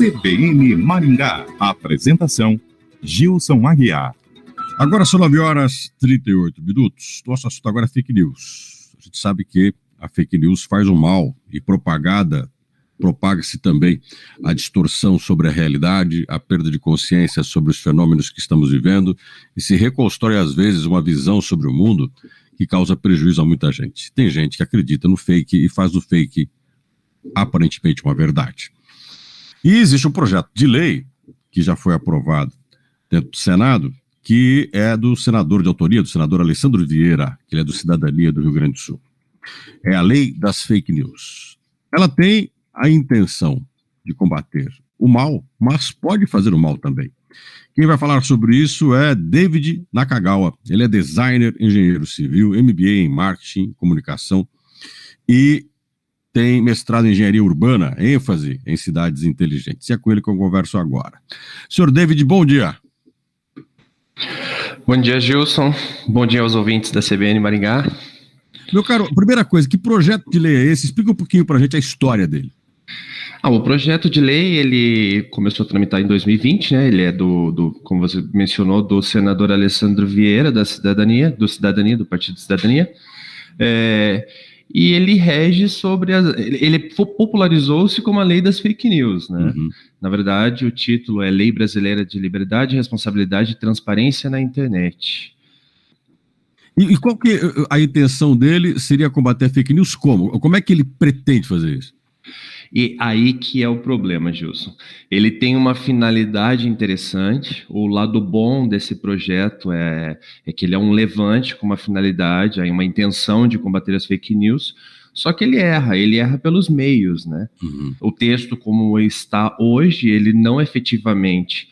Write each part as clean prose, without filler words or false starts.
CBN Maringá. Apresentação, Gilson Aguiar. Agora são 9h38. Nosso assunto agora é fake news. A gente sabe que a fake news faz o mal e propaga-se também a distorção sobre a realidade, a perda de consciência sobre os fenômenos que estamos vivendo e se reconstrói às vezes uma visão sobre o mundo que causa prejuízo a muita gente. Tem gente que acredita no fake e faz do fake aparentemente uma verdade. E existe um projeto de lei que já foi aprovado dentro do Senado, que é do senador de autoria, do senador Alessandro Vieira, que ele é do Cidadania do Rio Grande do Sul. É a lei das fake news. Ela tem a intenção de combater o mal, mas pode fazer o mal também. Quem vai falar sobre isso é David Nakagawa. Ele é designer, engenheiro civil, MBA em marketing, comunicação e tem mestrado em engenharia urbana, ênfase em cidades inteligentes. E é com ele que eu converso agora. Senhor David, bom dia. Bom dia, Gilson. Bom dia aos ouvintes da CBN Maringá. Meu caro, primeira coisa, que projeto de lei é esse? Explica um pouquinho pra gente a história dele. O projeto de lei, ele começou a tramitar em 2020, né? Ele é como você mencionou, do senador Alessandro Vieira, do Cidadania, do Partido Cidadania. E ele rege sobre ele popularizou-se como a lei das fake news, né? Uhum. Na verdade, o título é Lei Brasileira de Liberdade, Responsabilidade e Transparência na Internet. E qual que a intenção dele seria combater fake news como? Como é que ele pretende fazer isso? E aí que é o problema, Gilson. Ele tem uma finalidade interessante. O lado bom desse projeto é que ele é um levante com uma finalidade, uma intenção de combater as fake news, só que ele erra pelos meios, né? Uhum. O texto, como está hoje, ele não efetivamente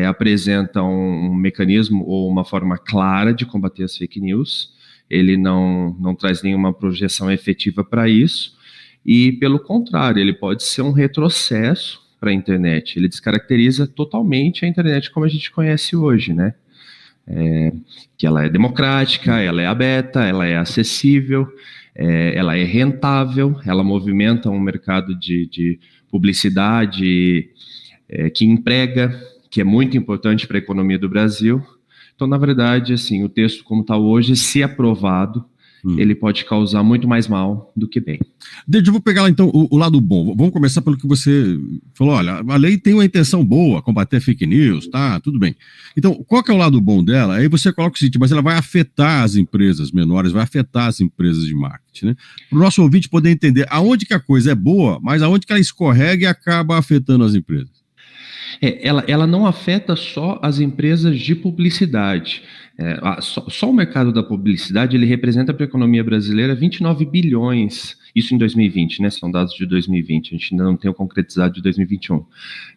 apresenta um mecanismo ou uma forma clara de combater as fake news. Ele não traz nenhuma projeção efetiva para isso. E, pelo contrário, ele pode ser um retrocesso para a internet. Ele descaracteriza totalmente a internet como a gente conhece hoje, né? Que ela é democrática, ela é aberta, ela é acessível, ela é rentável, ela movimenta um mercado de publicidade que emprega, que é muito importante para a economia do Brasil. Então, na verdade, assim, o texto como está hoje, se aprovado, ele pode causar muito mais mal do que bem. David, eu vou pegar lá então o lado bom. Vamos começar pelo que você falou. Olha, a lei tem uma intenção boa, combater fake news, tá, tudo bem. Então, qual que é o lado bom dela? Aí você coloca o seguinte, mas ela vai afetar as empresas menores, vai afetar as empresas de marketing, né? Para o nosso ouvinte poder entender aonde que a coisa é boa, mas aonde que ela escorrega e acaba afetando as empresas. Ela não afeta só as empresas de publicidade. Só o mercado da publicidade ele representa para a economia brasileira 29 bilhões, isso em 2020, né? São dados de 2020, a gente ainda não tem o concretizado de 2021.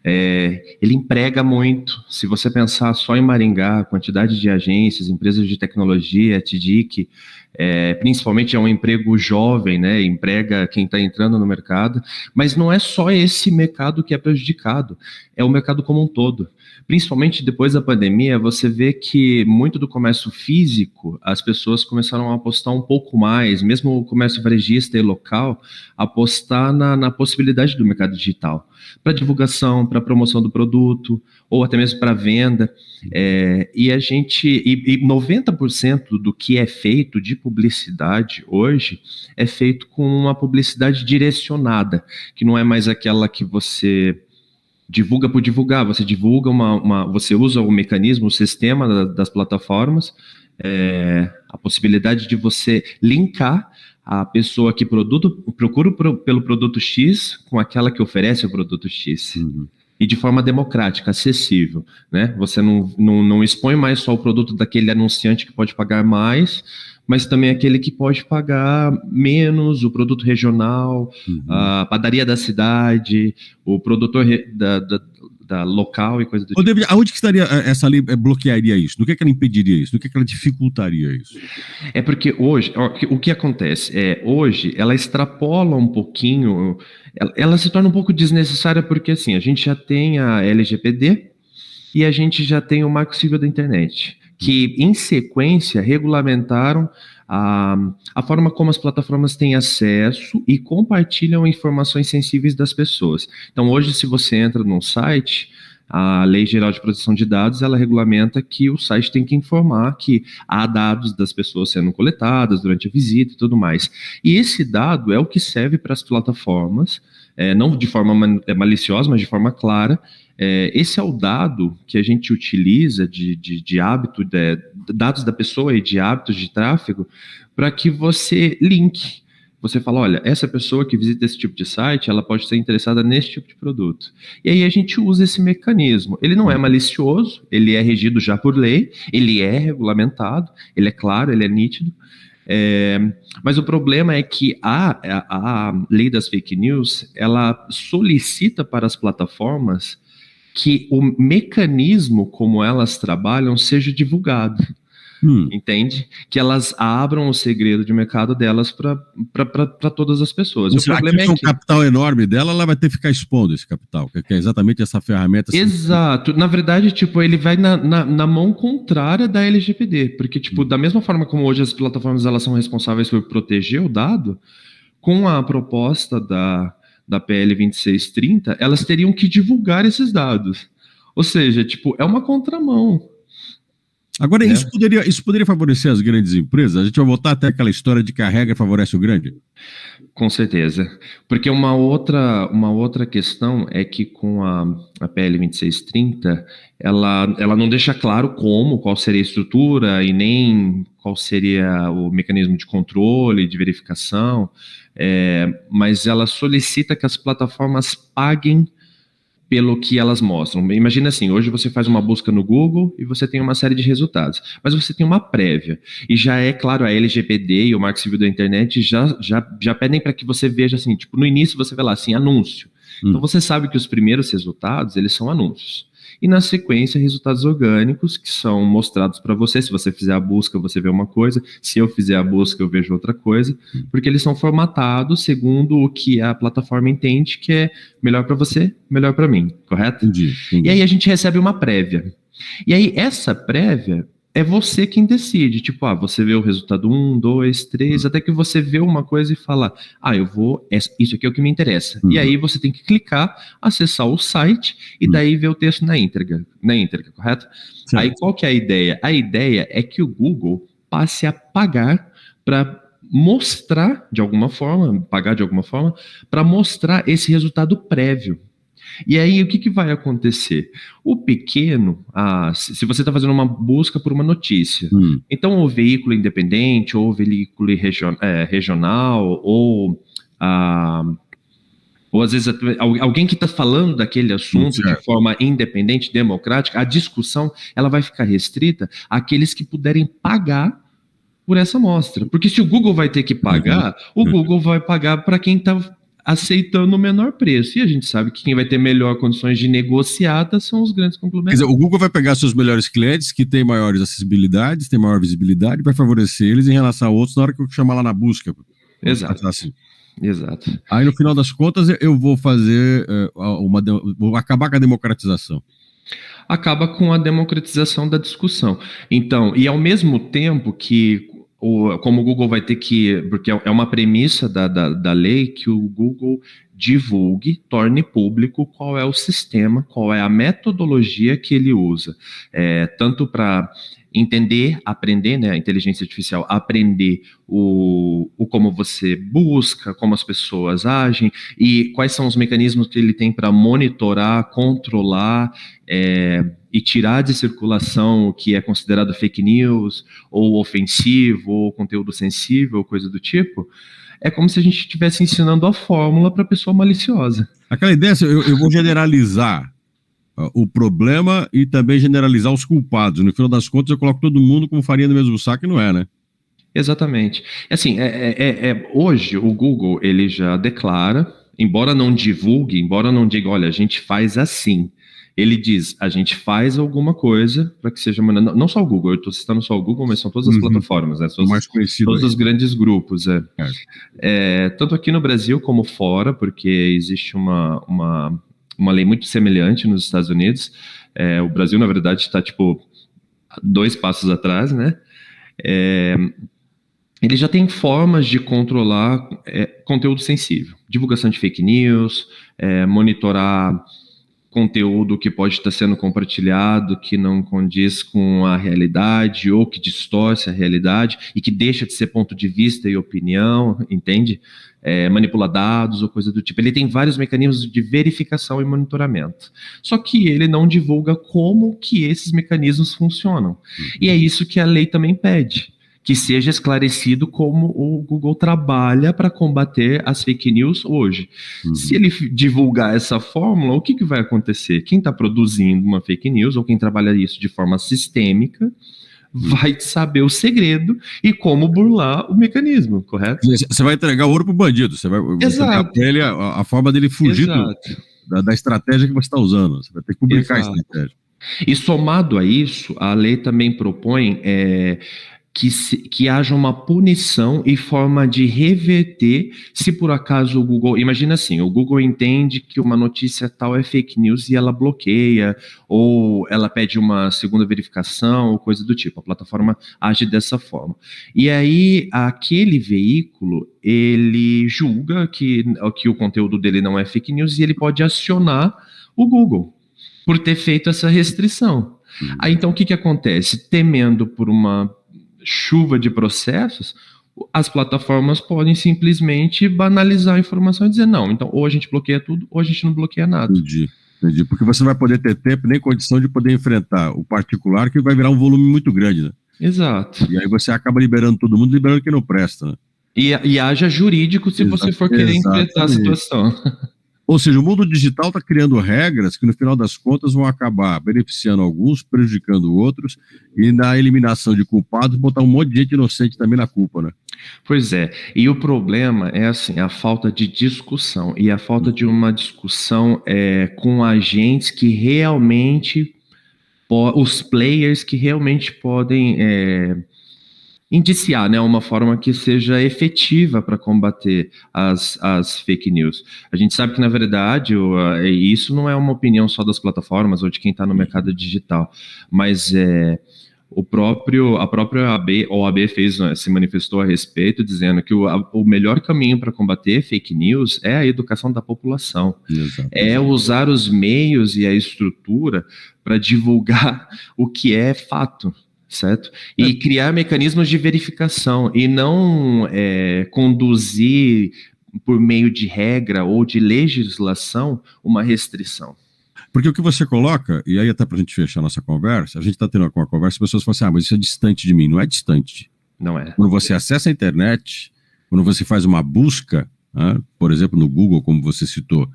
Ele emprega muito. Se você pensar só em Maringá, a quantidade de agências, empresas de tecnologia, TDIC, principalmente é um emprego jovem, né? Emprega quem está entrando no mercado, mas não é só esse mercado que é prejudicado, é o mercado como um todo. Principalmente depois da pandemia, você vê que muito do comércio físico, as pessoas começaram a apostar um pouco mais, mesmo o comércio varejista e local, apostar na possibilidade do mercado digital, para divulgação, para promoção do produto, ou até mesmo para venda. E 90% do que é feito de publicidade hoje é feito com uma publicidade direcionada, que não é mais aquela que você divulga por divulgar, você divulga você usa o mecanismo, o sistema das plataformas, a possibilidade de você linkar a pessoa que procura pelo produto X com aquela que oferece o produto X. Uhum. E de forma democrática, acessível, né? Você não expõe mais só o produto daquele anunciante que pode pagar mais, mas também aquele que pode pagar menos, o produto regional, a padaria da cidade, o produtor da local e coisa do tipo. David, aonde que estaria essa lei bloquearia isso? No que ela impediria isso? No que ela dificultaria isso? Porque hoje, o que acontece? Hoje ela extrapola um pouquinho, ela se torna um pouco desnecessária porque assim, a gente já tem a LGPD e a gente já tem o Marco Civil da Internet, que, em sequência, regulamentaram a forma como as plataformas têm acesso e compartilham informações sensíveis das pessoas. Então, hoje, se você entra num site, a Lei Geral de Proteção de Dados, ela regulamenta que o site tem que informar que há dados das pessoas sendo coletadas durante a visita e tudo mais. E esse dado é o que serve para as plataformas, não de forma maliciosa, mas de forma clara. Esse é o dado que a gente utiliza de hábito, dados da pessoa e de hábitos de tráfego, para que você linke. Você fala, olha, essa pessoa que visita esse tipo de site, ela pode ser interessada nesse tipo de produto. E aí a gente usa esse mecanismo. Ele não é malicioso, ele é regido já por lei, ele é regulamentado, ele é claro, ele é nítido. Mas o problema é que a lei das fake news, ela solicita para as plataformas que o mecanismo como elas trabalham seja divulgado. Entende? Que elas abram o segredo de mercado delas para todas as pessoas. O problema é que o capital enorme dela, ela vai ter que ficar expondo esse capital, que é exatamente essa ferramenta. Exato. Na verdade, tipo, ele vai na mão contrária da LGPD, porque, tipo, da mesma forma como hoje as plataformas elas são responsáveis por proteger o dado, com a proposta da PL 2630, elas teriam que divulgar esses dados. Ou seja, tipo, é uma contramão. Agora, isso poderia favorecer as grandes empresas? A gente vai voltar até aquela história de que a regra favorece o grande? Com certeza. Porque uma outra questão é que com a PL 2630, ela não deixa claro qual seria a estrutura e nem qual seria o mecanismo de controle, de verificação, mas ela solicita que as plataformas paguem pelo que elas mostram. Imagina assim, hoje você faz uma busca no Google e você tem uma série de resultados, mas você tem uma prévia, e já é claro, a LGPD e o Marco Civil da Internet já pedem para que você veja assim, tipo, no início você vê lá assim, anúncio. Então você sabe que os primeiros resultados, eles são anúncios. E na sequência, resultados orgânicos que são mostrados para você. Se você fizer a busca, você vê uma coisa. Se eu fizer a busca, eu vejo outra coisa. Porque eles são formatados segundo o que a plataforma entende que é melhor para você, melhor para mim. Correto? Entendi. E aí a gente recebe uma prévia. E aí essa prévia é você quem decide. Tipo, você vê o resultado 1, 2, 3, até que você vê uma coisa e fala, isso aqui é o que me interessa. E aí você tem que clicar, acessar o site e daí ver o texto na íntegra, correto? Certo. Aí qual que é a ideia? A ideia é que o Google passe a pagar para mostrar de alguma forma, para mostrar esse resultado prévio. E aí, o que vai acontecer? O pequeno, se você está fazendo uma busca por uma notícia, então o veículo independente, ou o veículo regional, ou às vezes alguém que está falando daquele assunto de forma independente, democrática, a discussão ela vai ficar restrita àqueles que puderem pagar por essa amostra. Porque se o Google vai ter que pagar, o Google vai pagar para quem está aceitando o menor preço. E a gente sabe que quem vai ter melhor condições de negociata são os grandes conglomerados. Quer dizer, o Google vai pegar seus melhores clientes, que têm maiores acessibilidades, têm maior visibilidade, vai favorecer eles em relação a outros na hora que eu chamar lá na busca. Exato. Assim. Exato. Aí, no final das contas, eu vou fazer vou acabar com a democratização. Acaba com a democratização da discussão. Então, e ao mesmo tempo que como o Google vai ter que, porque é uma premissa da lei, que o Google divulgue, torne público qual é o sistema, qual é a metodologia que ele usa, tanto para entender, aprender, né, a inteligência artificial, aprender o como você busca, como as pessoas agem e quais são os mecanismos que ele tem para monitorar, controlar e tirar de circulação o que é considerado fake news, ou ofensivo, ou conteúdo sensível, ou coisa do tipo. É como se a gente estivesse ensinando a fórmula para a pessoa maliciosa. Aquela ideia, eu vou generalizar o problema e também generalizar os culpados. No final das contas, eu coloco todo mundo como farinha no mesmo saco e não é, né? Exatamente. Assim, hoje o Google ele já declara, embora não divulgue, embora não diga, olha, a gente faz assim. Ele diz, a gente faz alguma coisa para que seja... Não só o Google, eu estou citando só o Google, mas são todas as plataformas, né? Todos os grandes grupos. Tanto aqui no Brasil como fora, porque existe uma lei muito semelhante nos Estados Unidos. O Brasil, na verdade, está, tipo... 2 passos atrás, né? Ele já tem formas de controlar conteúdo sensível, divulgação de fake news, monitorar conteúdo que pode estar sendo compartilhado, que não condiz com a realidade ou que distorce a realidade e que deixa de ser ponto de vista e opinião, entende? Manipula dados ou coisa do tipo. Ele tem vários mecanismos de verificação e monitoramento. Só que ele não divulga como que esses mecanismos funcionam. E é isso que a lei também pede, que seja esclarecido como o Google trabalha para combater as fake news hoje. Se ele divulgar essa fórmula, o que vai acontecer? Quem está produzindo uma fake news, ou quem trabalha isso de forma sistêmica, vai saber o segredo e como burlar o mecanismo, correto? Você vai entregar o ouro para o bandido, você vai entregar para ele a forma dele fugir da estratégia que você está usando. Você vai ter que publicar a estratégia. E somado a isso, a lei também propõe que haja uma punição e forma de reverter se por acaso o Google... Imagina assim, o Google entende que uma notícia tal é fake news e ela bloqueia, ou ela pede uma segunda verificação, ou coisa do tipo. A plataforma age dessa forma. E aí, aquele veículo, ele julga que o conteúdo dele não é fake news e ele pode acionar o Google por ter feito essa restrição. Aí, então, o que acontece? Temendo por uma chuva de processos, as plataformas podem simplesmente banalizar a informação e dizer, não, então ou a gente bloqueia tudo, ou a gente não bloqueia nada. Entendi. Porque você não vai poder ter tempo nem condição de poder enfrentar o particular, que vai virar um volume muito grande, né? Exato. E aí você acaba liberando todo mundo, liberando quem não presta, né? E haja jurídico se você for querer enfrentar a situação. Ou seja, o mundo digital está criando regras que, no final das contas, vão acabar beneficiando alguns, prejudicando outros, e na eliminação de culpados, botar um monte de gente inocente também na culpa, né? Pois é, e o problema é assim, a falta de discussão, e a falta de uma discussão com agentes que realmente, os players que realmente podem indiciar, né, uma forma que seja efetiva para combater as fake news. A gente sabe que, na verdade, isso não é uma opinião só das plataformas ou de quem está no mercado digital, mas a própria OAB se manifestou a respeito, dizendo que o melhor caminho para combater fake news é a educação da população. Exatamente. É usar os meios e a estrutura para divulgar o que é fato. Certo? E criar mecanismos de verificação e não conduzir por meio de regra ou de legislação uma restrição. Porque o que você coloca, e aí até para a gente fechar nossa conversa, a gente está tendo uma conversa e as pessoas falam assim, mas isso é distante de mim. Não é distante. Não é. Quando você acessa a internet, quando você faz uma busca, por exemplo, no Google, como você citou,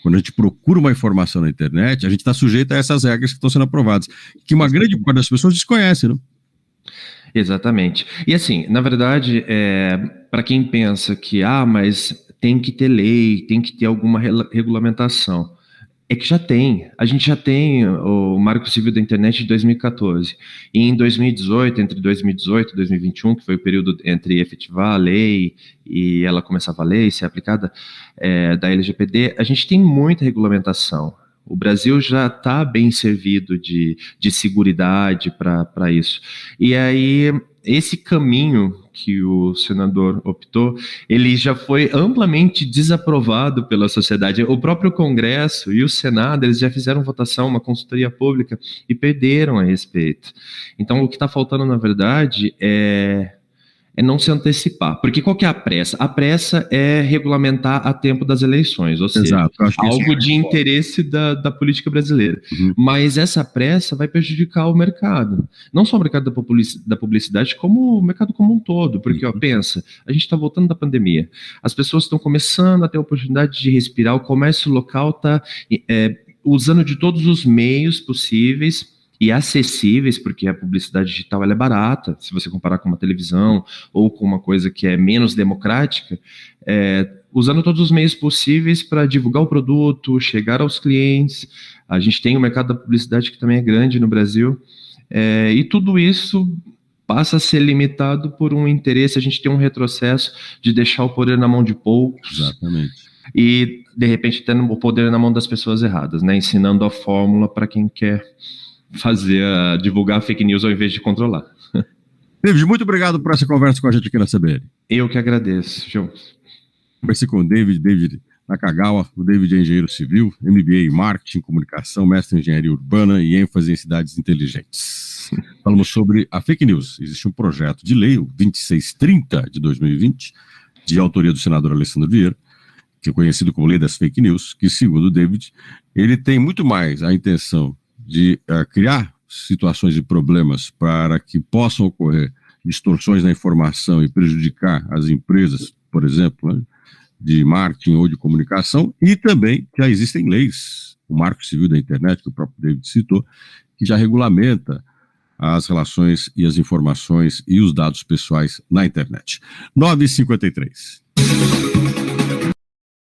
quando a gente procura uma informação na internet, a gente está sujeito a essas regras que estão sendo aprovadas, que uma grande parte das pessoas desconhece, não? Exatamente. E assim, na verdade, para quem pensa que, mas tem que ter lei, tem que ter alguma regulamentação, é que a gente já tem o Marco Civil da Internet de 2014, e em 2018, entre 2018 e 2021, que foi o período entre efetivar a lei e ela começar a valer e ser aplicada, da LGPD, a gente tem muita regulamentação. O Brasil já está bem servido de seguridade para isso. E aí, esse caminho que o senador optou, ele já foi amplamente desaprovado pela sociedade. O próprio Congresso e o Senado, eles já fizeram votação, uma consultoria pública, e perderam a respeito. Então, o que está faltando, na verdade, é não se antecipar. Porque qual que é a pressa? A pressa é regulamentar a tempo das eleições, ou seja, algo de interesse da política brasileira. Mas essa pressa vai prejudicar o mercado. Não só o mercado da publicidade, como o mercado como um todo. Porque, pensa, a gente está voltando da pandemia. As pessoas estão começando a ter a oportunidade de respirar, o comércio local está usando de todos os meios possíveis e acessíveis, porque a publicidade digital ela é barata, se você comparar com uma televisão ou com uma coisa que é menos democrática, usando todos os meios possíveis para divulgar o produto, chegar aos clientes. A gente tem o mercado da publicidade que também é grande no Brasil, e tudo isso passa a ser limitado por um interesse, a gente tem um retrocesso de deixar o poder na mão de poucos. Exatamente. E, de repente, tendo o poder na mão das pessoas erradas, né? Ensinando a fórmula para quem quer divulgar fake news ao invés de controlar. David, muito obrigado por essa conversa com a gente aqui na CBN. Eu que agradeço, João. Conversei com o David Nakagawa. O David é engenheiro civil, MBA em marketing, comunicação, mestre em engenharia urbana e ênfase em cidades inteligentes. Falamos sobre a fake news. Existe um projeto de lei, o 2630 de 2020, de autoria do senador Alessandro Vieira, que é conhecido como Lei das Fake News, que, segundo o David, ele tem muito mais a intenção de criar situações e problemas para que possam ocorrer distorções na informação e prejudicar as empresas, por exemplo, né, de marketing ou de comunicação, e também já existem leis, o Marco Civil da Internet, que o próprio David citou, que já regulamenta as relações e as informações e os dados pessoais na internet. 9h53.